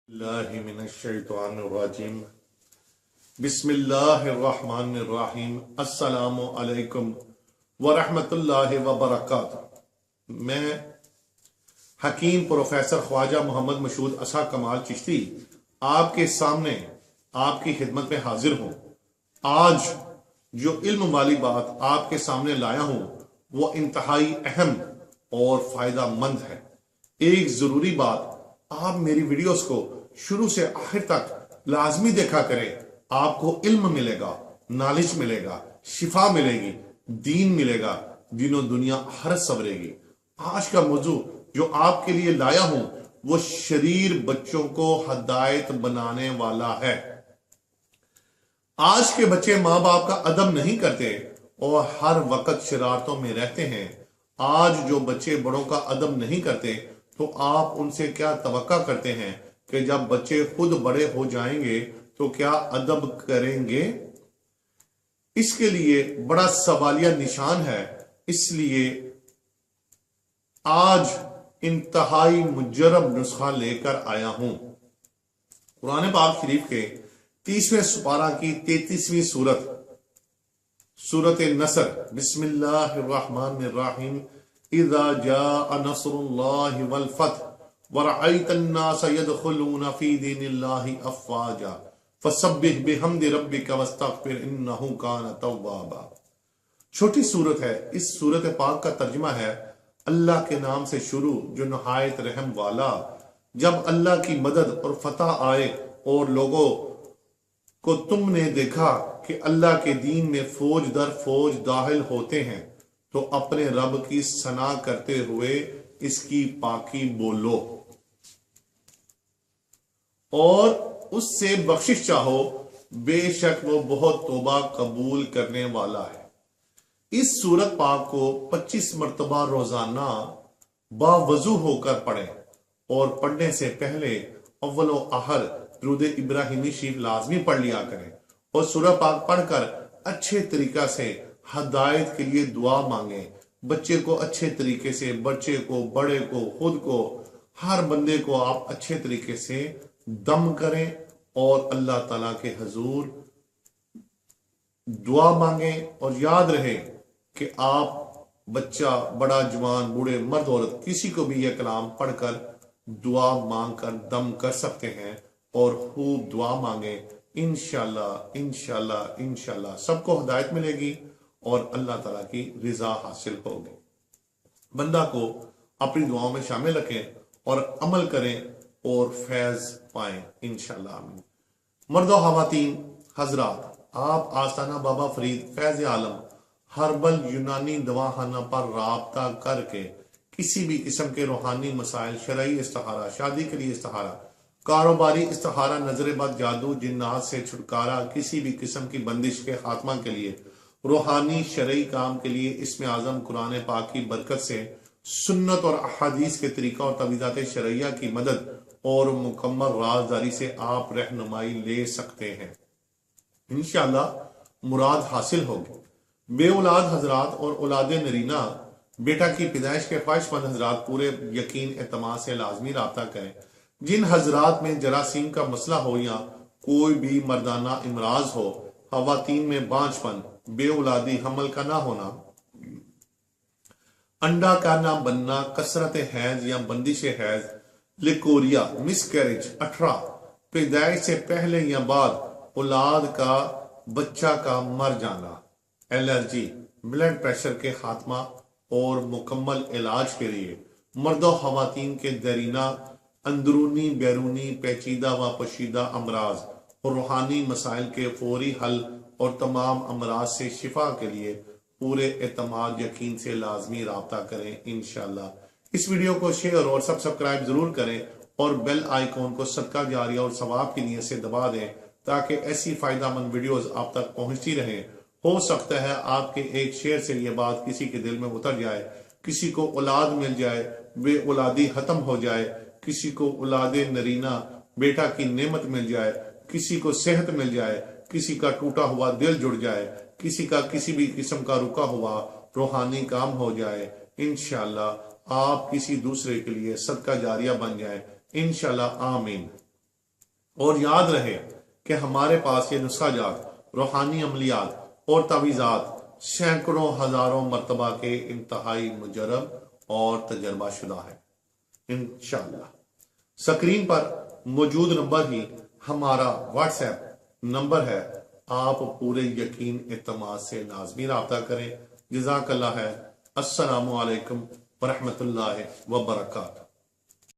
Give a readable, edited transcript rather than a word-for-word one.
बिस्मिल्लाहि मिनश्शैतानिर्रजीम बिस्मिल्लाहिर्रहमानिर्रहीम अस्सलामु अलैकुम वरहमतुल्लाहि वबरकातुहू। मैं हकीम प्रोफेसर ख्वाजा मोहम्मद मशहूद असा कमाल चिश्ती आपके सामने आपकी खिदमत में हाजिर हूँ। आज जो इल्म वाली बात आपके सामने लाया हूँ वो इंतहाई अहम और फायदा मंद है। एक जरूरी बात, आप मेरी वीडियोस को शुरू से आखिर तक लाजमी देखा करें। आपको इल्म मिलेगा, नॉलेज मिलेगा, शिफा मिलेगी, दीन मिलेगा, दीनों दुनिया हर सवरेगी। आज का मौजू जो आपके लिए लाया हूं वो शरीर बच्चों को हदायत बनाने वाला है। आज के बच्चे माँ बाप का अदब नहीं करते और हर वक्त शरारतों में रहते हैं। आज जो बच्चे बड़ों का अदब नहीं करते तो आप उनसे क्या तवक्का करते हैं कि जब बच्चे खुद बड़े हो जाएंगे तो क्या अदब करेंगे? इसके लिए बड़ा सवालिया निशान है। इसलिए आज इंतहाई मुजरब नुस्खा लेकर आया हूं। कुरान पाक शरीफ के 30वें सुपारा की 33वीं सूरत नसर, बिस्मिल्लाहिर्रहमानिर्रहीम, इज़ा जाअ नस्रुल्लाहि वल फतह वरअयतन्नास यदखुलून फी दीनिल्लाहि अफ़वाजा फसब्बिह बिहम्दि रब्बिका वस्तगफिर इन्नहु कान तव्वाबा। छोटी सूरत है। इस सूरत पाक का तर्जुमा है अल्लाह के नाम से शुरू जो नहायत रहम वाला। जब अल्लाह की मदद और फतह आए और लोगों को तुमने देखा कि अल्लाह के दीन में फौज दर फौज दाखिल होते हैं तो अपने रब की सना करते हुए इसकी पाकी बोलो और उससे बख्शिश चाहो, बेशक वो बहुत तौबा कबूल करने वाला है। इस सूरत पाक को 25 मरतबा रोजाना बावजू होकर पढ़ें और पढ़ने से पहले अव्वल व आहर दुरूद इब्राहिमी शरीफ लाजमी पढ़ लिया करें और सूरत पाक पढ़कर अच्छे तरीका से हदायत के लिए दुआ मांगे। बच्चे को अच्छे तरीके से, बच्चे को, बड़े को, खुद को, हर बंदे को आप अच्छे तरीके से दम करें और अल्लाह ताला के हजूर दुआ मांगे। और याद रहे कि आप बच्चा, बड़ा, जवान, बूढ़े, मर्द, औरत किसी को भी यह कलाम पढ़कर दुआ मांगकर दम कर सकते हैं और खूब दुआ मांगे। इंशाल्लाह इंशाल्लाह इंशाल्लाह सबको हदायत मिलेगी और अल्लाह ताला की रिजा हासिल होगी। बंदा को अपनी दुआओं में शामिल रखें और अमल करें और फैज पाएं इंशाल्लाह आमीन। मर्दो खवातीन हजरात, आप आस्ताना बाबा फरीद फैज आलम हर्बल यूनानी दवाखाना पर राब्ता करके किसी भी किस्म के रूहानी मसाइल, शरई इस्तिखारा, शादी के लिए इस्तिखारा, कारोबारी इस्तिखारा, नजरेबद, जादू, जिन्नात से छुटकारा, किसी भी किस्म की बंदिश के खात्मा के लिए, रूहानी शरई काम के लिए इसमें आजम कुरान पाक की बरकत से सुन्नत और अहादीस के तरीका और तवीज़ात शरैया की मदद और मुकम्मल राजदारी से आप रहनुमाई ले सकते हैं। इंशाअल्लाह मुराद हासिल होगी। बे औलाद हजरात और औलाद नरीना बेटा की पैदाइश के ख्वाहिशमंद हजरात पूरे यकीन एतमाद से लाजमी राब्ता करें। जिन हजरात में जरासीम का मसला हो या कोई भी मर्दाना इमराज हो, खवातीन में बांझपन, बे औलादी, हमल का ना होना, अंडा का ना बनना, कसरत हैज या बंदिश हैज, लिकोरिया, मिसकैरेज, 18, पैदाइश से पहले या बाद औलाद का, बच्चा का मर जाना, एलर्जी, ब्लड प्रेशर के खात्मा और मुकम्मल इलाज के लिए मर्दों खवातीन के दरीना, अंदरूनी, बैरूनी, पेचीदा व पोशीदा अमराज और रूहानी मसाइल के फौरी हल और तमाम अमराज से शिफा के लिए पूरे एतमाद यकीन से लाजमी राब्ता करें इंशाल्लाह। इस वीडियो को शेयर और सब्सक्राइब जरूर करें और बेल आइकॉन को सदका जारिया और सवाब की नीयत से दबा दें ताकि ऐसी फायदामंद वीडियोस आप तक पहुंचती रहें। हो सकता है आपके एक शेयर से यह बात किसी के दिल में उतर जाए, किसी को औलाद मिल जाए, वे औलादी खत्म हो जाए, किसी को औलाद नरीना बेटा की नेमत मिल जाए, किसी को सेहत मिल जाए, किसी का टूटा हुआ दिल जुड़ जाए, किसी का किसी भी किस्म का रुका हुआ रूहानी काम हो जाए। इंशाल्लाह आप किसी दूसरे के लिए सदका जारिया बन जाए इंशाल्लाह आमीन। اور یاد رہے کہ ہمارے پاس یہ نسخہ جات، روحانی عملیات اور تعویذات سینکڑوں ہزاروں مرتبہ کے انتہائی مجرب اور تجربہ شدہ ہے۔ انشاءاللہ سکرین پر موجود نمبر ہی ہمارا واٹس ایپ نمبر ہے، آپ پورے یقین اعتماد سے لازمی رابطہ کریں۔ جزاک اللہ ہے۔ السلام علیکم ورحمۃ اللہ وبرکاتہ۔